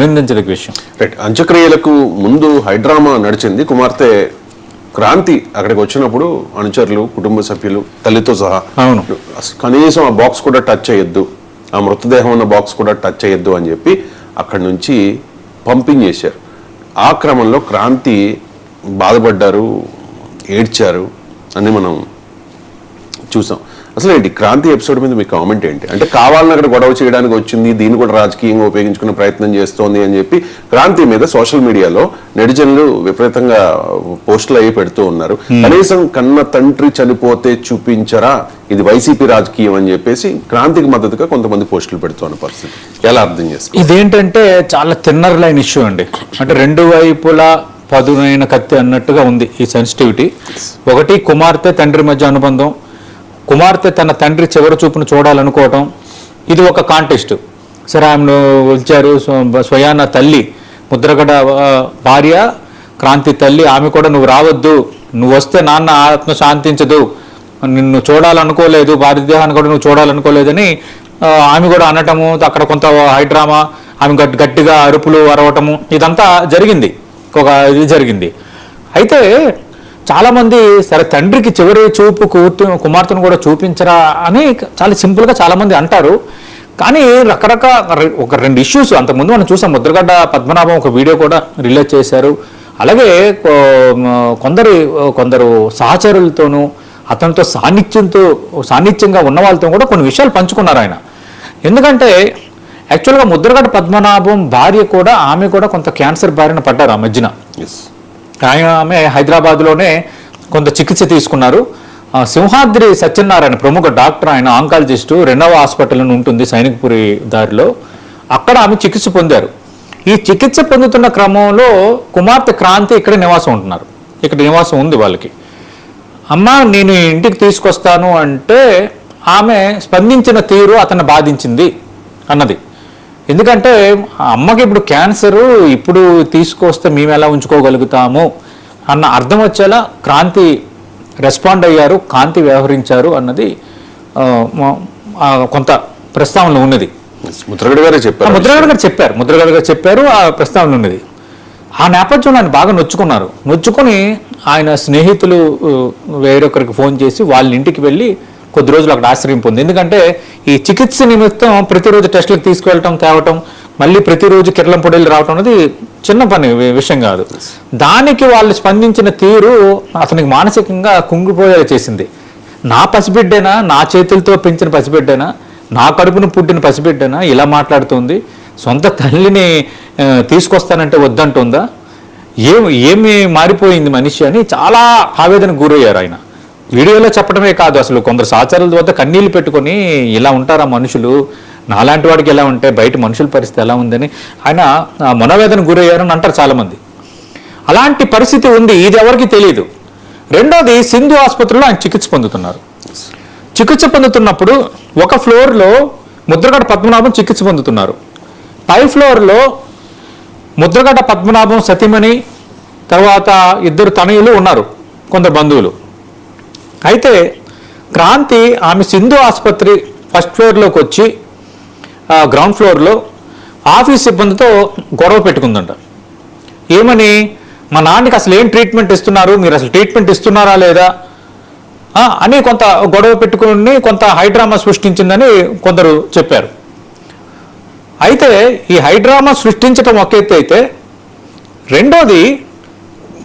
అభినందించదగ్గ విషయం. రైట్. అంత్యక్రియలకు ముందు హైడ్రామా నడిచింది. కుమార్తె క్రాంతి అక్కడికి వచ్చినప్పుడు అనుచరులు, కుటుంబ సభ్యులు, తల్లితో సహా కనీసం ఆ బాక్స్ కూడా టచ్ చేయొద్దు, ఆ మృతదేహం ఉన్న బాక్స్ కూడా టచ్ చేయొద్దు అని చెప్పి అక్కడి నుంచి పంపింగ్ చేశారు. ఆ క్రమంలో క్రాంతి బాధపడ్డారు, ఏడ్చారు అని మనం చూసాం. అసలు ఏంటి క్రాంతి ఎపిసోడ్ మీద మీ కామెంట్ ఏంటి? అంటే కావాలని అక్కడ గొడవ చేయడానికి వచ్చింది, దీన్ని కూడా రాజకీయంగా ఉపయోగించుకునే ప్రయత్నం చేస్తోంది అని చెప్పి క్రాంతి మీద సోషల్ మీడియాలో నెటిజన్లు విపరీతంగా పోస్టులు అయ్యి పెడుతూ ఉన్నారు. కనీసం కన్న తండ్రి చనిపోతే చూపించరా, ఇది వైసీపీ రాజకీయం అని చెప్పేసి క్రాంతికి మద్దతుగా కొంతమంది పోస్టులు పెడుతున్న పరిస్థితి ఎలా అర్థం చేస్తారు? ఇదేంటంటే చాలా థిన్నర్ లైన్ ఇష్యూ అండి. అంటే రెండు వైపులా పదునైన కత్తి అన్నట్టుగా ఉంది ఈ సెన్సిటివిటీ. ఒకటి కుమార్తె తండ్రి మధ్య అనుబంధం, కుమార్తె తన తండ్రి చివరి చూపును చూడాలనుకోవటం, ఇది ఒక కాంటెస్ట్. సరే ఆమెను వచ్చారు, స్వయాన తల్లి ముద్రగడ భార్య క్రాంతి తల్లి, ఆమె కూడా నువ్వు రావద్దు, నువ్వు వస్తే నాన్న ఆత్మ శాంతించదు, నిన్ను చూడాలనుకోలేదు, భార్యదేహాన్ని కూడా నువ్వు చూడాలనుకోలేదని ఆమె కూడా అనటము, అక్కడ కొంత హైడ్రామా, ఆమె గట్టిగా అరుపులు అరవటము, ఇదంతా జరిగింది. ఇది జరిగింది. అయితే చాలామంది సరే తండ్రికి చివరి చూపు కుమార్తెను కూడా చూపించరా అని చాలా సింపుల్గా చాలామంది అంటారు. కానీ ఒక రెండు ఇష్యూస్ అంతకుముందు మనం చూసాం. ముద్రగడ్డ పద్మనాభం ఒక వీడియో కూడా రిలీజ్ చేశారు. అలాగే కొందరు సహచరులతోనూ అతనితో సాన్నిధ్యంగా ఉన్న వాళ్ళతో కూడా కొన్ని విషయాలు పంచుకున్నారు ఆయన. ఎందుకంటే యాక్చువల్గా ముద్రగడ్డ పద్మనాభం భార్య కూడా, ఆమె కూడా కొంత క్యాన్సర్ బారిన పడ్డారు ఆ మధ్యన. ఆమె హైదరాబాద్లోనే కొంత చికిత్స తీసుకున్నారు. సింహాద్రి సత్యనారాయణ ప్రముఖ డాక్టర్, ఆయన ఆంకాలజిస్టు, 2వ హాస్పిటల్ ఉంటుంది సైనిక్పురి దారిలో, అక్కడ ఆమె చికిత్స పొందారు. ఈ చికిత్స పొందుతున్న క్రమంలో కుమార్తె క్రాంతి ఇక్కడ నివాసం ఉంటున్నారు. ఇక్కడ నివాసం ఉంది వాళ్ళకి. అమ్మ నేను ఇంటికి తీసుకొస్తాను అంటే ఆమె స్పందించిన తీరు అతన్ని బాధించింది అన్నది. ఎందుకంటే అమ్మకి ఇప్పుడు క్యాన్సరు, ఇప్పుడు తీసుకొస్తే మేము ఎలా ఉంచుకోగలుగుతాము అన్న అర్థం వచ్చేలా క్రాంతి రెస్పాండ్ అయ్యారు, కాంతి వ్యవహరించారు అన్నది కొంత ప్రస్తావనలో ఉన్నది. ముద్రగడ గారు చెప్పారు, ఆ ప్రస్తావన ఉన్నది. ఆ నేపథ్యంలో ఆయన బాగా నొచ్చుకొని ఆయన స్నేహితులు వేరొకరికి ఫోన్ చేసి వాళ్ళ ఇంటికి వెళ్ళి కొద్ది రోజులు అక్కడ ఆశ్రయం పొంది. ఎందుకంటే ఈ చికిత్స నిమిత్తం ప్రతిరోజు టెస్టులకు తీసుకువెళ్ళటం, తేవటం, మళ్ళీ ప్రతిరోజు కిర్లంపొడిలు రావటం అనేది చిన్న విషయం కాదు. దానికి వాళ్ళు స్పందించిన తీరు అతనికి మానసికంగా కుంగిపోయేలా చేసింది. నా పసిబిడ్డేనా, నా చేతులతో పెంచిన పసిబిడ్డేనా, నా కడుపును పుట్టిన పసిబిడ్డేనా ఇలా మాట్లాడుతుంది, సొంత తల్లిని తీసుకొస్తానంటే వద్దంటుందా, ఏమి మారిపోయింది మనిషి అని చాలా ఆవేదనకు గురయ్యారు ఆయన. వీడియోలో చెప్పడమే కాదు, అసలు కొందరు సహచరుల వద్ద కన్నీళ్లు పెట్టుకొని ఇలా ఉంటారా మనుషులు, నాలాంటి వాడికి ఎలా ఉంటే బయట మనుషుల పరిస్థితి ఎలా ఉందని ఆయన మనోవేదనకు గురయ్యారని అంటారు చాలామంది. అలాంటి పరిస్థితి ఉంది, ఇది ఎవరికి తెలియదు. రెండోది, సింధు ఆసుపత్రిలో ఆయన చికిత్స పొందుతున్నారు. చికిత్స పొందుతున్నప్పుడు ఒక ఫ్లోర్లో ముద్రగడ పద్మనాభం చికిత్స పొందుతున్నారు. పై ఫ్లోర్లో ముద్రగడ పద్మనాభం సతీమణి, తర్వాత 2 తనయులు ఉన్నారు, కొందరు బంధువులు. అయితే క్రాంతి ఆమె సింధు ఆసుపత్రి ఫస్ట్ ఫ్లోర్లోకి వచ్చి గ్రౌండ్ ఫ్లోర్లో ఆఫీస్ సిబ్బందితో గొడవ పెట్టుకుందంట. ఏమని, మా నాన్నకి అసలు ఏం ట్రీట్మెంట్ ఇస్తున్నారు, మీరు అసలు ట్రీట్మెంట్ ఇస్తున్నారా లేదా అని కొంత గొడవ పెట్టుకుని కొంత హైడ్రామా సృష్టించిందని కొందరు చెప్పారు. అయితే ఈ హైడ్రామా సృష్టించడం ఒక ఎత్తు అయితే, రెండోది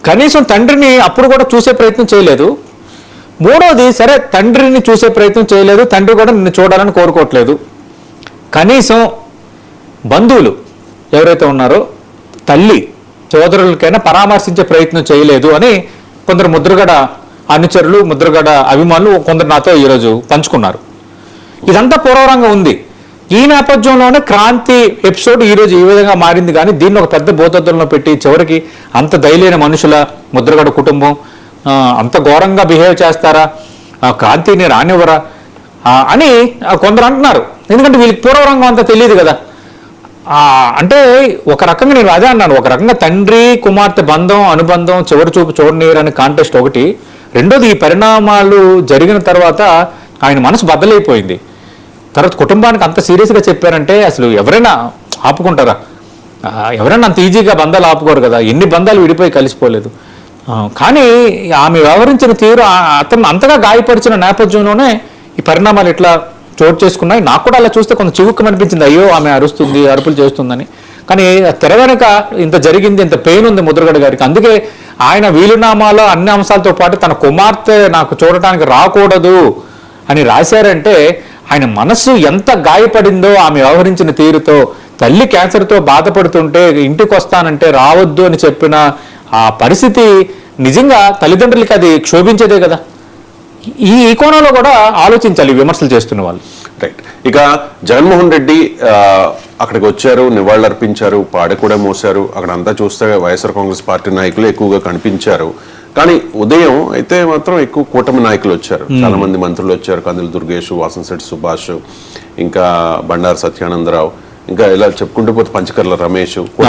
కనీసం తండ్రిని అప్పుడు కూడా చూసే ప్రయత్నం చేయలేదు. మూడోది, సరే తండ్రిని చూసే ప్రయత్నం చేయలేదు, తండ్రి కూడా నిన్ను చూడాలని కోరుకోవట్లేదు, కనీసం బంధువులు ఎవరైతే ఉన్నారో తల్లి సోదరులకైనా పరామర్శించే ప్రయత్నం చేయలేదు అని కొందరు ముద్రగడ అనుచరులు, ముద్రగడ అభిమానులు కొందరు నాతో ఈరోజు పంచుకున్నారు. ఇదంతా పూర్వరంగా ఉంది. ఈ నేపథ్యంలోనే క్రాంతి ఎపిసోడ్ ఈరోజు ఈ విధంగా మారింది. కానీ దీన్ని ఒక పెద్ద భూతద్దంలో పెట్టి చివరికి అంత దయలేని మనుషుల ముద్రగడ కుటుంబం అంత ఘోరంగా బిహేవ్ చేస్తారా, క్రాంతిని రానివ్వరా అని కొందరు అంటున్నారు. ఎందుకంటే వీళ్ళకి పూర్వరంగం అంతా తెలియదు కదా. అంటే ఒక రకంగా నేను అదే అన్నాను, ఒక రకంగా తండ్రి కుమార్తె బంధం, అనుబంధం చివరి చూపు చూడనీయరని కాంటెస్ట్ ఒకటి. రెండోది, ఈ పరిణామాలు జరిగిన తర్వాత ఆయన మనసు బద్దలైపోయింది. తర్వాత కుటుంబానికి అంత సీరియస్గా చెప్పారంటే అసలు ఎవరైనా ఆపుకుంటారా? ఎవరన్నా అంత ఈజీగా బంధాలు ఆపుకోరు కదా, ఎన్ని బంధాలు విడిపోయి కలిసిపోలేదు. కానీ ఆమె వ్యవహరించిన తీరు అతను అంతగా గాయపరిచిన నేపథ్యంలోనే ఈ పరిణామాలు ఇట్లా చోటు చేసుకున్నాయి. నాకు కూడా అలా చూస్తే కొంత చివుక్కం అనిపించింది, అయ్యో ఆమె అరుస్తుంది, అరుపులు చేస్తుందని. కానీ తెర వెనక ఇంత జరిగింది, ఇంత పెయిన్ ఉంది ముద్రగడ గారికి. అందుకే ఆయన వీలునామాలో అన్ని అంశాలతో పాటు తన కుమార్తె నాకు చూడటానికి రాకూడదు అని రాశారంటే ఆయన మనస్సు ఎంత గాయపడిందో ఆమె వ్యవహరించిన తీరుతో. తల్లి క్యాన్సర్తో బాధపడుతుంటే ఇంటికి వస్తానంటే రావద్దు అని చెప్పిన ఆ పరిస్థితి నిజంగా తల్లిదండ్రులకి అది క్షోభించేదే కదా. ఈ కోణంలో కూడా ఆలోచించాలి విమర్శలు చేస్తున్న వాళ్ళు. రైట్. ఇక జగన్మోహన్ రెడ్డి అక్కడికి వచ్చారు, నివాళులర్పించారు, పాడ కూడా మోశారు. అక్కడ అంతా చూస్తే వైఎస్ఆర్ కాంగ్రెస్ పార్టీ నాయకులు ఎక్కువగా కనిపించారు. కానీ ఉదయం అయితే మాత్రం ఎక్కువ కూటమి నాయకులు వచ్చారు, చాలా మంది మంత్రులు వచ్చారు. కందులు దుర్గేష్, వాసంశెట్టి సుభాష్, ఇంకా బండారు సత్యానందరావు, ఇంకా ఇలా చెప్పుకుంటూ పోతే పంచకర్ల రమేష్.